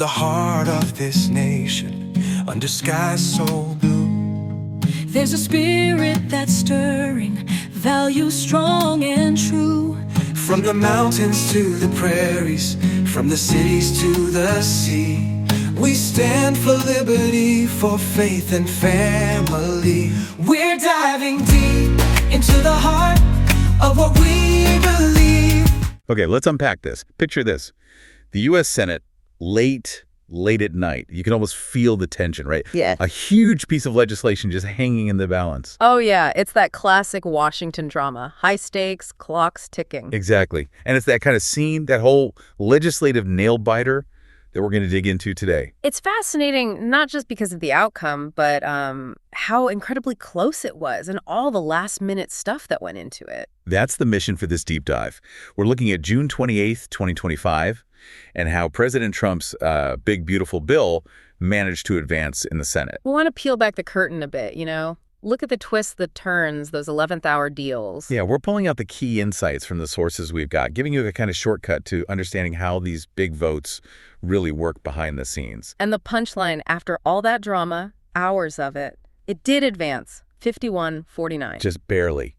the heart of this nation, under skies so blue, there's a spirit that's stirring, values strong and true. From the mountains to the prairies, from the cities to the sea, we stand for liberty, for faith and family. We're diving deep into the heart of what we believe. Okay, let's unpack this. Picture this. The U.S. Senate, late at night. You can almost feel the tension, right? Yeah. A huge piece of legislation just hanging in the balance. Oh, yeah. It's that classic Washington drama. High stakes, clocks ticking. Exactly. And it's that kind of scene, that whole legislative nail-biter that we're going to dig into today. It's fascinating, not just because of the outcome, but how incredibly close it was and all the last-minute stuff that went into it. That's the mission for this deep dive. We're looking at June 28th, 2025, and how President Trump's big, beautiful bill managed to advance in the Senate. We want to peel back the curtain a bit, you know? Look at the twists, the turns, those 11th-hour deals. Yeah, we're pulling out the key insights from the sources we've got, giving you a kind of shortcut to understanding how these big votes really work behind the scenes. And the punchline, after all that drama, hours of it, it did advance, 51-49. Just barely.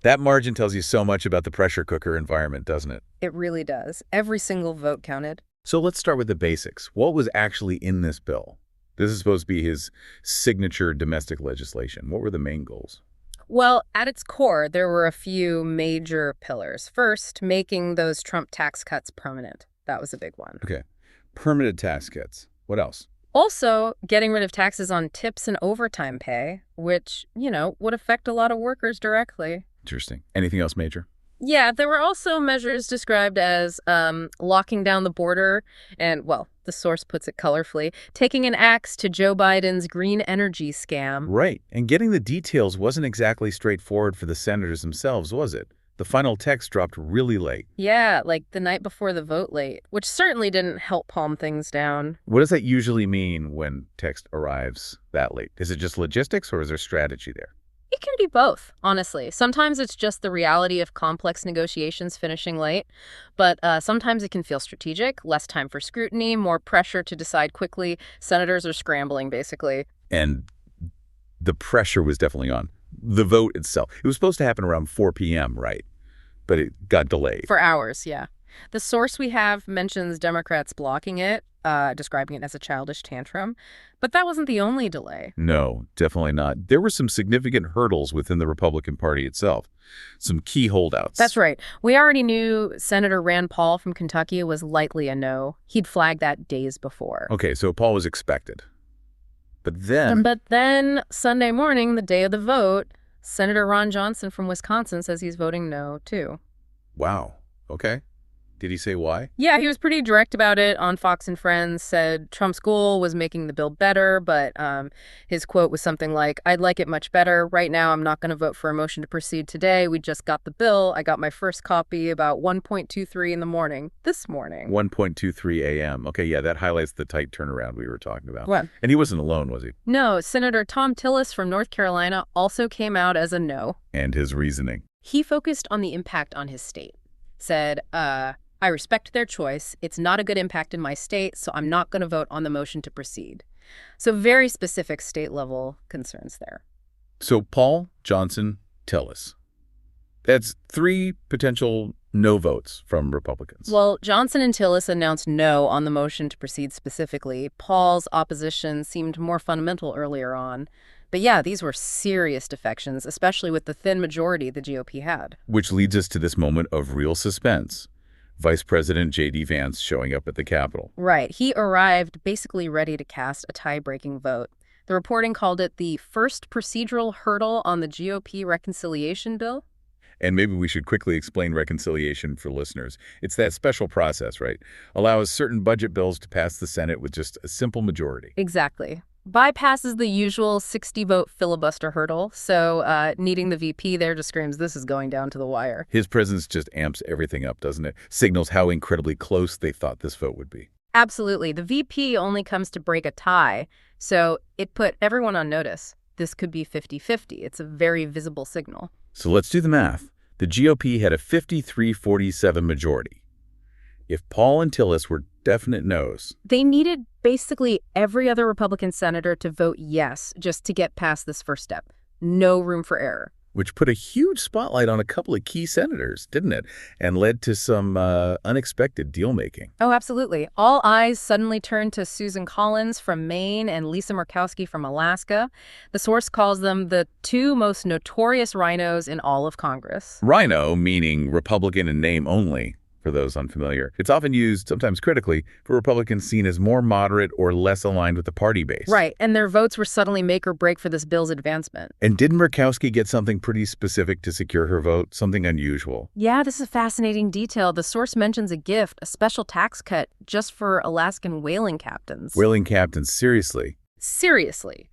That margin tells you so much about the pressure cooker environment, doesn't it? It really does. Every single vote counted. So let's start with the basics. What was actually in this bill? This is supposed to be his signature domestic legislation. What were the main goals? Well, at its core, there were a few major pillars. First, making those Trump tax cuts permanent. That was a big one. Okay. Permanent tax cuts. What else? Also, getting rid of taxes on tips and overtime pay, which, you know, would affect a lot of workers directly. Interesting. Anything else major? Yeah, there were also measures described as locking down the border and, well, the source puts it colorfully, taking an axe to Joe Biden's green energy scam. Right. And getting the details wasn't exactly straightforward for the senators themselves, was it? The final text dropped really late. Yeah, like the night before the vote late, which certainly didn't help calm things down. What does that usually mean when text arrives that late? Is it just logistics or is there strategy there? It can be both, honestly. Sometimes it's just the reality of complex negotiations finishing late, but sometimes it can feel strategic, less time for scrutiny, more pressure to decide quickly. Senators are scrambling, basically. And the pressure was definitely on. The vote itself. It was supposed to happen around 4 p.m., right? But it got delayed. For hours, yeah. The source we have mentions Democrats blocking it, describing it as a childish tantrum. But that wasn't the only delay. No, definitely not. There were some significant hurdles within the Republican Party itself. Some key holdouts. That's right. We already knew Senator Rand Paul from Kentucky was likely a no. He'd flagged that days before. Okay, so Paul was expected. But then Sunday morning, the day of the vote, Senator Ron Johnson from Wisconsin says he's voting no, too. Wow. Okay. Did he say why? Yeah, he was pretty direct about it on Fox and Friends, said Trump's goal was making the bill better, but his quote was something like, "I'd like it much better. Right now, I'm not going to vote for a motion to proceed today. We just got the bill. I got my first copy about 1:23 in the morning, this morning." 1:23 a.m. Okay, yeah, that highlights the tight turnaround we were talking about. What? And he wasn't alone, was he? No, Senator Thom Tillis from North Carolina also came out as a no. And his reasoning? He focused on the impact on his state. Said, I respect their choice. It's not a good impact in my state, so I'm not going to vote on the motion to proceed. So very specific state-level concerns there. So Paul, Johnson, Tillis. That's 3 potential no votes from Republicans. Well, Johnson and Tillis announced no on the motion to proceed specifically. Paul's opposition seemed more fundamental earlier on. But yeah, these were serious defections, especially with the thin majority the GOP had. Which leads us to this moment of real suspense. Vice President J.D. Vance showing up at the Capitol. Right. He arrived basically ready to cast a tie-breaking vote. The reporting called it the first procedural hurdle on the GOP reconciliation bill. And maybe we should quickly explain reconciliation for listeners. It's that special process, right? Allows certain budget bills to pass the Senate with just a simple majority. Exactly. Bypasses the usual 60-vote filibuster hurdle, so needing the VP there just screams this is going down to the wire. His presence just amps everything up, doesn't it? Signals how incredibly close they thought this vote would be. Absolutely. The VP only comes to break a tie, so it put everyone on notice. This could be 50-50. It's a very visible signal. So let's do the math. The GOP had a 53-47 majority. If Paul and Tillis were definite no's. They needed basically every other Republican senator to vote yes just to get past this first step. No room for error. Which put a huge spotlight on a couple of key senators, didn't it? And led to some unexpected deal-making. Oh, absolutely. All eyes suddenly turned to Susan Collins from Maine and Lisa Murkowski from Alaska. The source calls them the two most notorious rhinos in all of Congress. Rhino, meaning Republican in name only, for those unfamiliar. It's often used, sometimes critically, for Republicans seen as more moderate or less aligned with the party base. Right, and their votes were suddenly make or break for this bill's advancement. And didn't Murkowski get something pretty specific to secure her vote? Something unusual? Yeah, this is a fascinating detail. The source mentions a gift, a special tax cut, just for Alaskan whaling captains. Whaling captains, seriously? Seriously.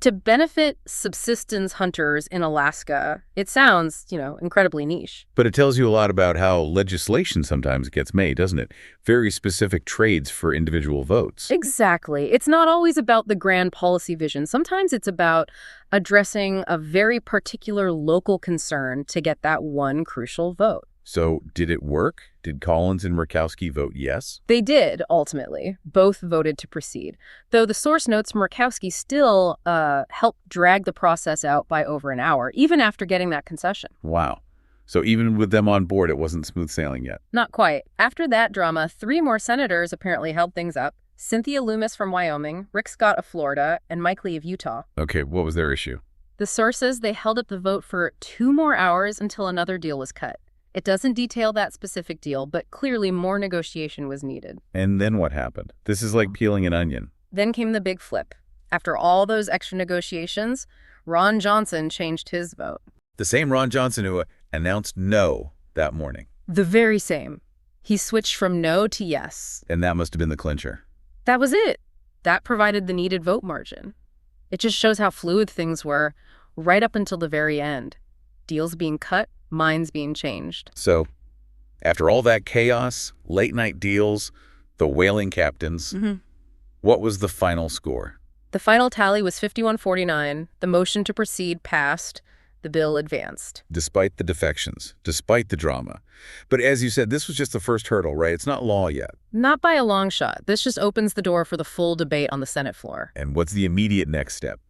To benefit subsistence hunters in Alaska, it sounds, incredibly niche. But it tells you a lot about how legislation sometimes gets made, doesn't it? Very specific trades for individual votes. Exactly. It's not always about the grand policy vision. Sometimes it's about addressing a very particular local concern to get that one crucial vote. So did it work? Did Collins and Murkowski vote yes? They did, ultimately. Both voted to proceed. Though the source notes Murkowski still helped drag the process out by over an hour, even after getting that concession. Wow. So even with them on board, it wasn't smooth sailing yet. Not quite. After that drama, 3 more senators apparently held things up. Cynthia Loomis from Wyoming, Rick Scott of Florida, and Mike Lee of Utah. Okay, what was their issue? The source says they held up the vote for 2 more hours until another deal was cut. It doesn't detail that specific deal, but clearly more negotiation was needed. And then what happened? This is like peeling an onion. Then came the big flip. After all those extra negotiations, Ron Johnson changed his vote. The same Ron Johnson who announced no that morning. The very same. He switched from no to yes. And that must have been the clincher. That was it. That provided the needed vote margin. It just shows how fluid things were right up until the very end. Deals being cut, minds being changed. So, after all that chaos, late-night deals, the whaling captains, what was the final score? The final tally was 51-49. The motion to proceed passed. The bill advanced. Despite the defections, despite the drama. But as you said, this was just the first hurdle, right? It's not law yet. Not by a long shot. This just opens the door for the full debate on the Senate floor. And what's the immediate next step?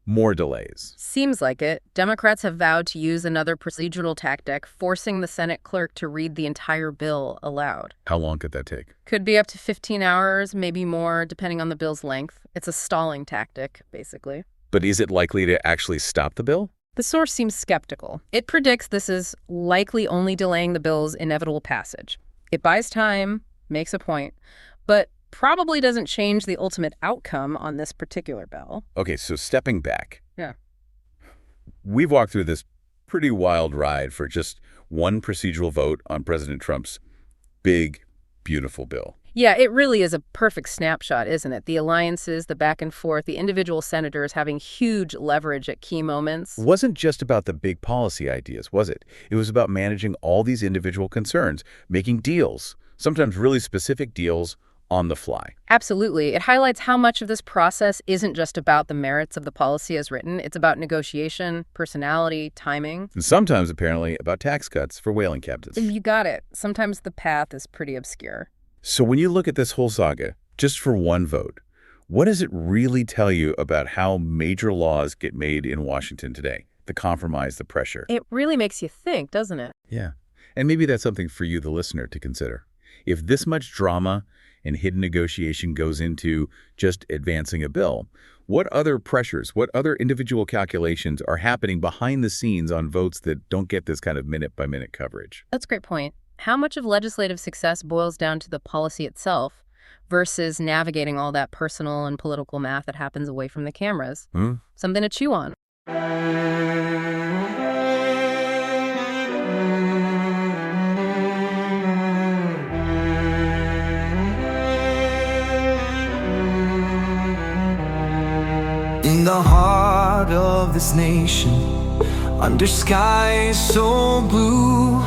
More delays. Seems like it. Democrats have vowed to use another procedural tactic, forcing the Senate clerk to read the entire bill aloud. How long could that take? Could be up to 15 hours, maybe more, depending on the bill's length. It's a stalling tactic, basically. But is it likely to actually stop the bill? The source seems skeptical. It predicts this is likely only delaying the bill's inevitable passage. It buys time, makes a point, but probably doesn't change the ultimate outcome on this particular bill. Okay, so stepping back. Yeah. We've walked through this pretty wild ride for just one procedural vote on President Trump's big, beautiful bill. Yeah, it really is a perfect snapshot, isn't it? The alliances, the back and forth, the individual senators having huge leverage at key moments. It wasn't just about the big policy ideas, was it? It was about managing all these individual concerns, making deals, sometimes really specific deals, on the fly. Absolutely. It highlights how much of this process isn't just about the merits of the policy as written. It's about negotiation, personality, timing. And sometimes, apparently, about tax cuts for whaling captains. You got it. Sometimes the path is pretty obscure. So when you look at this whole saga, just for one vote, what does it really tell you about how major laws get made in Washington today? The compromise, the pressure. It really makes you think, doesn't it? Yeah. And maybe that's something for you, the listener, to consider. If this much drama and hidden negotiation goes into just advancing a bill, what other pressures, what other individual calculations are happening behind the scenes on votes that don't get this kind of minute-by-minute coverage? That's a great point. How much of legislative success boils down to the policy itself versus navigating all that personal and political math that happens away from the cameras? Something to chew on. In the heart of this nation, under skies so blue,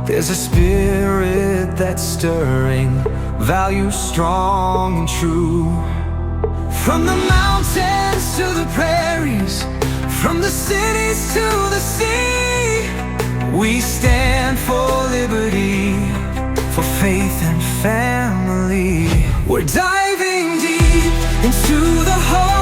there's a spirit that's stirring, values strong and true. From the mountains to the prairies, from the cities to the sea, we stand for liberty, for faith and family. We're diving deep into the heart